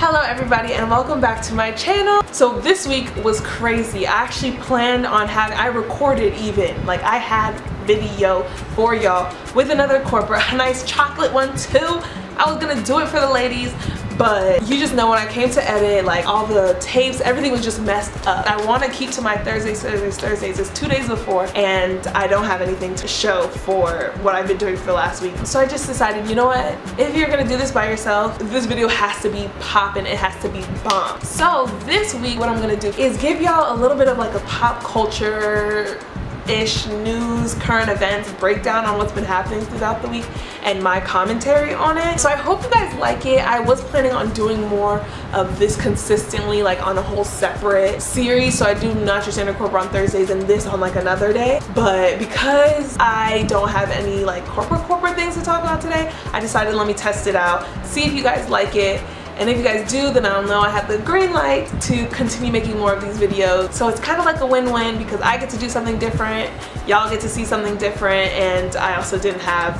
Hello everybody and welcome back to my channel. So this week was crazy. I actually planned on having, I recorded even, like I had video for y'all with another Corper, a nice chocolate one too. I was gonna do it for the ladies, but you just know when I came to edit, like all the tapes, everything was just messed up. I want to keep to my Thursdays. It's 2 days before and I don't have anything to show for what I've been doing for the last week. So I just decided, you know what? If you're gonna do this by yourself, this video has to be popping, it has to be bomb. So this week what I'm gonna do is give y'all a little bit of like a pop culture ish news, current events breakdown on what's been happening throughout the week and my commentary on it. So I hope you guys like it. I was planning on doing more of this consistently, like on a whole separate series. So I do Not Your Standard Corper on Thursdays and this on like another day. But because I don't have any like Corper things to talk about today, I decided let me test it out, see if you guys like it. And if you guys do, then I'll know I have the green light to continue making more of these videos. So it's kind of like a win-win because I get to do something different, y'all get to see something different, and I also didn't have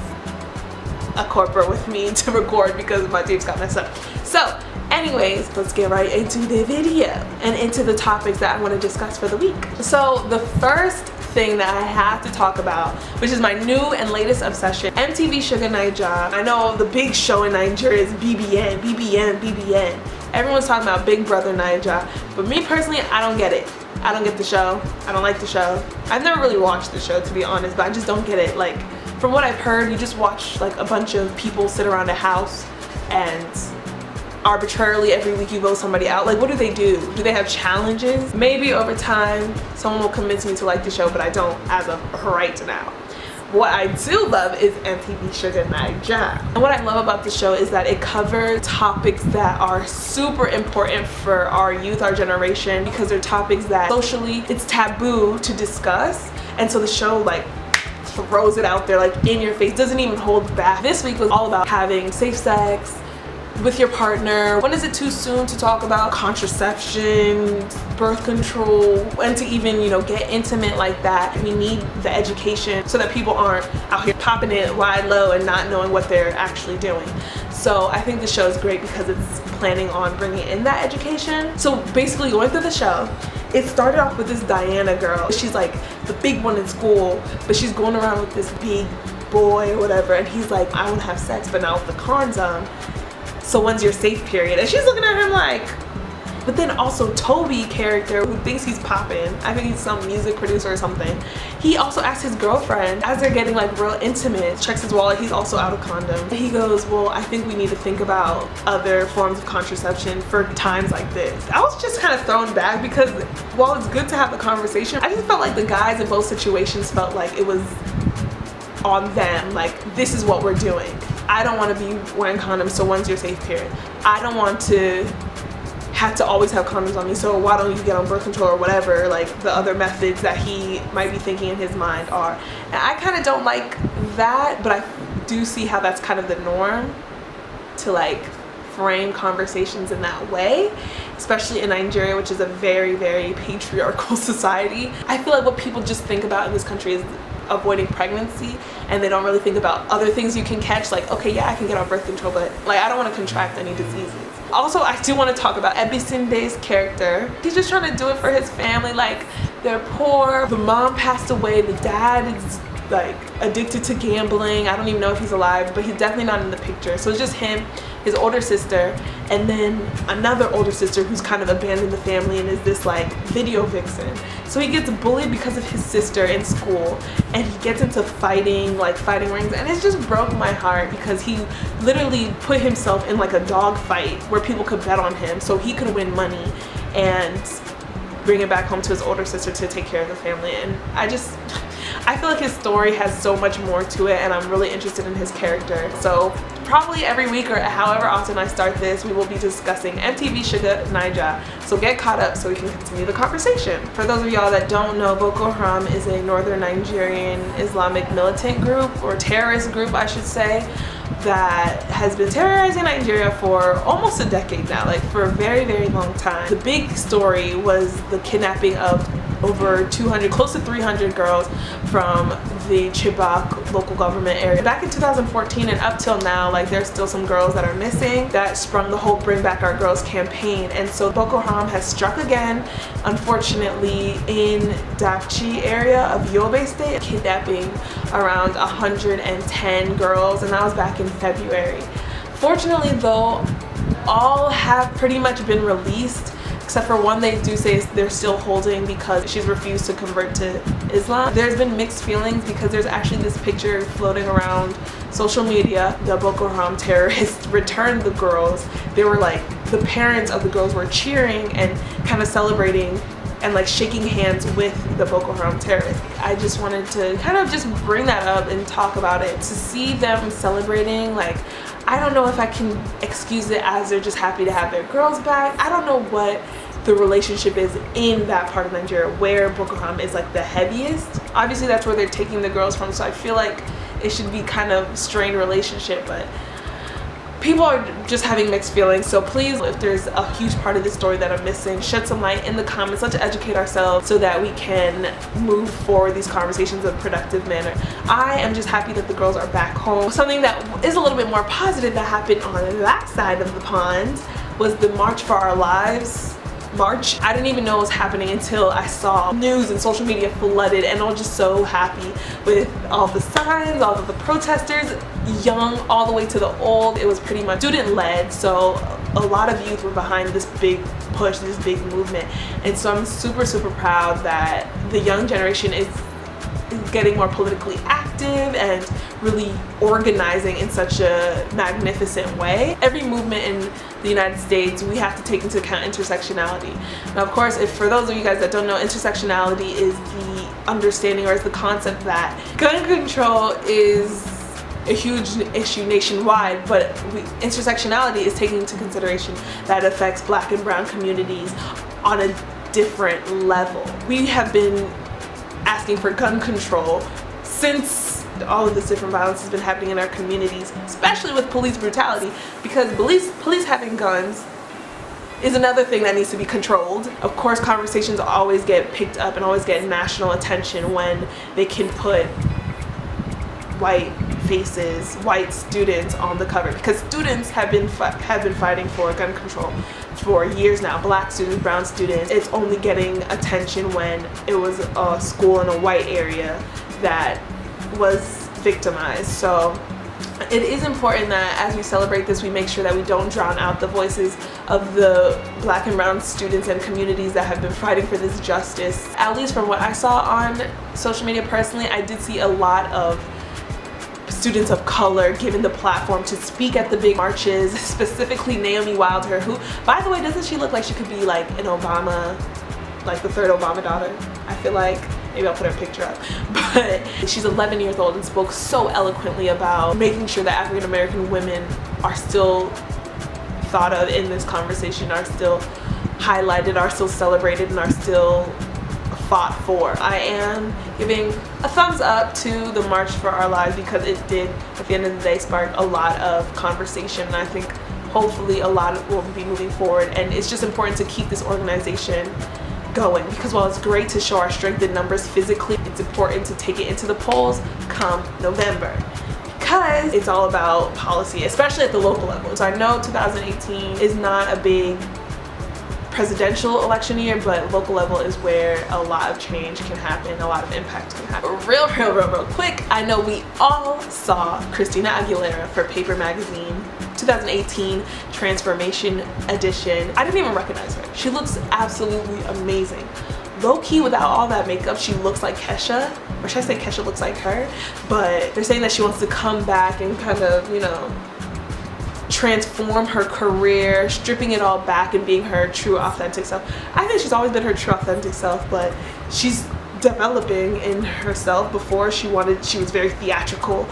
a Corper with me to record because my tapes got messed up. So anyways, let's get right into the video and into the topics that I want to discuss for the week. So the first thing that I have to talk about, which is my new and latest obsession, MTV Shugga Naija. I know the big show in Nigeria is BBN. Everyone's talking about Big Brother Naija, but me personally, I don't get it. I don't get the show. I don't like the show. I've never really watched the show, to be honest, but I just don't get it. Like, from what I've heard, you just watch like a bunch of people sit around a house and arbitrarily every week you vote somebody out. Like, what do? Do they have challenges? Maybe over time someone will convince me to like the show, but I don't as of right now. What I do love is MTV Shugga Naija. And what I love about the show is that it covers topics that are super important for our youth, our generation, because they're topics that socially it's taboo to discuss. And so the show like throws it out there like in your face, doesn't even hold back. This week was all about having safe sex with your partner. When is it too soon to talk about contraception, birth control, and to even, you know, get intimate like that? We need the education so that people aren't out here popping it wide low and not knowing what they're actually doing. So I think the show is great because it's planning on bringing in that education. So basically going through the show, it started off with this Diana girl. She's like the big one in school, but she's going around with this big boy or whatever, and he's like, I want to have sex, but not with the condom. So when's your safe period? And she's looking at him like, but then also Toby character who thinks he's popping, I think he's some music producer or something, he also asks his girlfriend as they're getting like real intimate, checks his wallet, he's also out of condom. He goes, well, I think we need to think about other forms of contraception for times like this. I was just kind of thrown back because while it's good to have the conversation, I just felt like the guys in both situations felt like it was on them, like this is what we're doing. I don't want to be wearing condoms, so when's your safe period? I don't want to have to always have condoms on me, so why don't you get on birth control or whatever, like the other methods that he might be thinking in his mind are. And I kind of don't like that, but I do see how that's kind of the norm to like frame conversations in that way, especially in Nigeria, which is a very, very patriarchal society. I feel like what people just think about in this country is avoiding pregnancy, and they don't really think about other things you can catch, like, okay, yeah, I can get on birth control, but like I don't want to contract any diseases. Also, I do want to talk about Ebisunde's character. He's just trying to do it for his family. Like, they're poor, the mom passed away, the dad is like addicted to gambling. I don't even know if he's alive, but he's definitely not in the picture. So it's just him, his older sister, and then another older sister who's kind of abandoned the family and is this like video vixen. So he gets bullied because of his sister in school, and he gets into fighting, like fighting rings, and it just broke my heart because he literally put himself in like a dog fight where people could bet on him so he could win money and bring it back home to his older sister to take care of the family. And I feel like his story has so much more to it, and I'm really interested in his character. So probably every week or however often I start this, we will be discussing MTV Shugga Naija. So get caught up so we can continue the conversation. For those of y'all that don't know, Boko Haram is a northern Nigerian Islamic militant group, or terrorist group I should say, that has been terrorizing Nigeria for almost a decade now, like for a very, very long time. The big story was the kidnapping of over 200, close to 300 girls from the Chibok local government area. Back in 2014 and up till now, like, there's still some girls that are missing. That sprung the whole Bring Back Our Girls campaign, and so Boko Haram has struck again, unfortunately, in Dapchi area of Yobe State, kidnapping around 110 girls, and that was back in February. Fortunately though, all have pretty much been released, except for one they do say they're still holding because she's refused to convert to Islam. There's been mixed feelings because there's actually this picture floating around social media. The Boko Haram terrorists returned the girls. They were like, the parents of the girls were cheering and kind of celebrating and like shaking hands with the Boko Haram terrorists. I just wanted to kind of just bring that up and talk about it. To see them celebrating, like, I don't know if I can excuse it as they're just happy to have their girls back. I don't know what the relationship is in that part of Nigeria where Boko Haram is like the heaviest. Obviously that's where they're taking the girls from, so I feel like it should be kind of strained relationship, but people are just having mixed feelings. So please, if there's a huge part of this story that I'm missing, shed some light in the comments. Let's educate ourselves so that we can move forward these conversations in a productive manner. I am just happy that the girls are back home. Something that is a little bit more positive that happened on that side of the pond was the March for Our Lives march. I didn't even know it was happening until I saw news and social media flooded, and I was just so happy with all the signs, all of the protesters, young all the way to the old. It was pretty much student led, so a lot of youth were behind this big push, this big movement, and so I'm super proud that the young generation is getting more politically active and really organizing in such a magnificent way. Every movement in the United States, we have to take into account intersectionality. Now, of course, if for those of you guys that don't know, intersectionality is the understanding, or is the concept that gun control is a huge issue nationwide, but intersectionality is taking into consideration that it affects Black and brown communities on a different level. We have been asking for gun control since all of this different violence has been happening in our communities, especially with police brutality, because police having guns is another thing that needs to be controlled. Of course, conversations always get picked up and always get national attention when they can put white faces, white students on the cover, because students have been fighting for gun control for years now. Black students, brown students. It's only getting attention when it was a school in a white area that was victimized. So it is important that as we celebrate this, we make sure that we don't drown out the voices of the Black and brown students and communities that have been fighting for this justice. At least from what I saw on social media personally, I did see a lot of students of color given the platform to speak at the big marches, specifically Naomi Wilder, who, by the way, doesn't she look like she could be like an Obama, like the third Obama daughter? I feel like, maybe I'll put her picture up, but she's 11 years old and spoke so eloquently about making sure that African American women are still thought of in this conversation, are still highlighted, are still celebrated, and are still fought for. I am giving a thumbs up to the March for Our Lives because it did, at the end of the day, spark a lot of conversation, and I think hopefully a lot will be moving forward. And it's just important to keep this organization going, because while it's great to show our strength in numbers physically, it's important to take it into the polls come November, because it's all about policy, especially at the local level. So I know 2018 is not a big presidential election year, but local level is where a lot of change can happen, a lot of impact can happen. Real quick, I know we all saw Christina Aguilera for Paper Magazine 2018 Transformation Edition. I didn't even recognize her. She looks absolutely amazing. Low-key, without all that makeup, she looks like Kesha, or should I say Kesha looks like her, but they're saying that she wants to come back and kind of, you know, transform her career, stripping it all back and being her true authentic self. I think she's always been her true authentic self, but she's developing in herself. Before she was very theatrical,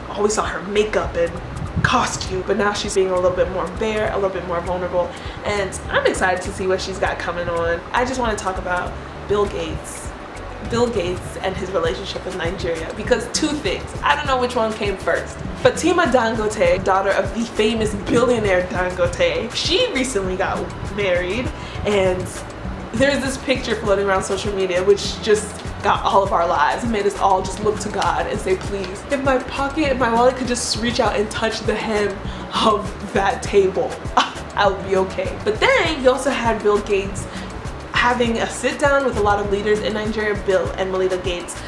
always saw her makeup and costume, but now she's being a little bit more bare, a little bit more vulnerable, and I'm excited to see what she's got coming on. I just want to talk about Bill Gates and his relationship with Nigeria, because two things, I don't know which one came first. Fatima Dangote, daughter of the famous billionaire Dangote, she recently got married, and there's this picture floating around social media which just got all of our lives and made us all just look to God and say, please, if my pocket, if my wallet could just reach out and touch the hem of that table, I would be okay. But then you also had Bill Gates having a sit down with a lot of leaders in Nigeria. Bill and Melinda Gates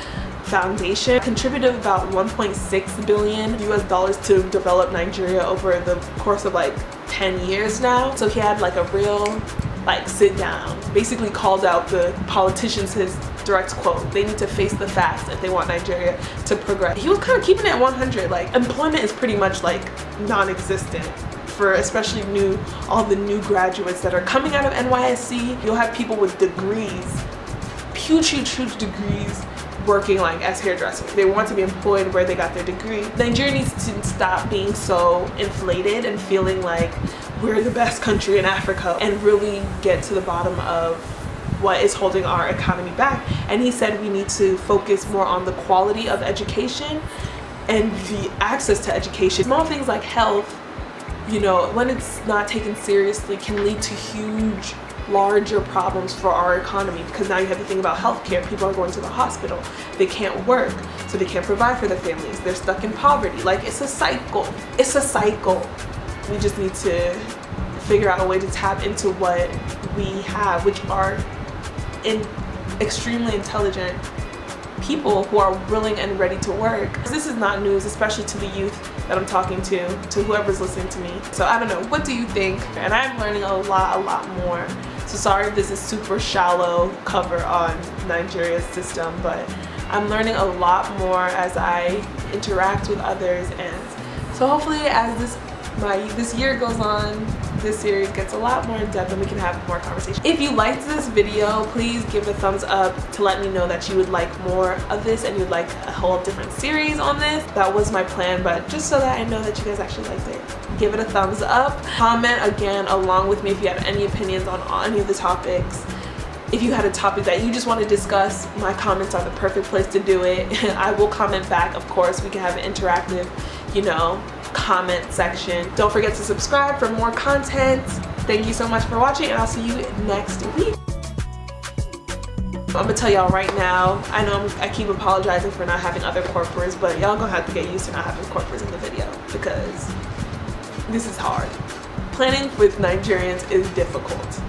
Foundation contributed about 1.6 billion US dollars to develop Nigeria over the course of like 10 years now. So he had like a real like sit down, basically called out the politicians. His direct quote, they need to face the facts if they want Nigeria to progress. He was kind of keeping it at 100. Like, employment is pretty much like non-existent for especially all the new graduates that are coming out of NYSC. You'll have people with degrees, huge degrees, working like as hairdressers. They want to be employed where they got their degree. Nigeria needs to stop being so inflated and feeling like we're the best country in Africa and really get to the bottom of what is holding our economy back. And he said we need to focus more on the quality of education and the access to education. Small things like health, you know, when it's not taken seriously, can lead to huge, larger problems for our economy, because now you have to think about healthcare. People are going to the hospital, they can't work, so they can't provide for their families, they're stuck in poverty. Like, it's a cycle. It's a cycle. We just need to figure out a way to tap into what we have, which are extremely intelligent people who are willing and ready to work. This is not news, especially to the youth that I'm talking to whoever's listening to me. So I don't know, what do you think? And I'm learning a lot more. So sorry if this is super shallow cover on Nigeria's system, but I'm learning a lot more as I interact with others. And so hopefully as this year goes on, this series gets a lot more in depth and we can have more conversation. If you liked this video, please give it a thumbs up to let me know that you would like more of this and you'd like a whole different series on this. That was my plan, but just so that I know that you guys actually liked it, give it a thumbs up. Comment again along with me if you have any opinions on any of the topics. If you had a topic that you just want to discuss, my comments are the perfect place to do it. I will comment back, of course. We can have an interactive, you know, comment section. Don't forget to subscribe for more content. Thank you so much for watching, and I'll see you next week. I'm gonna tell y'all right now, I know I keep apologizing for not having other corpers, but y'all gonna have to get used to not having corpers in the video because this is hard. Planning with Nigerians is difficult.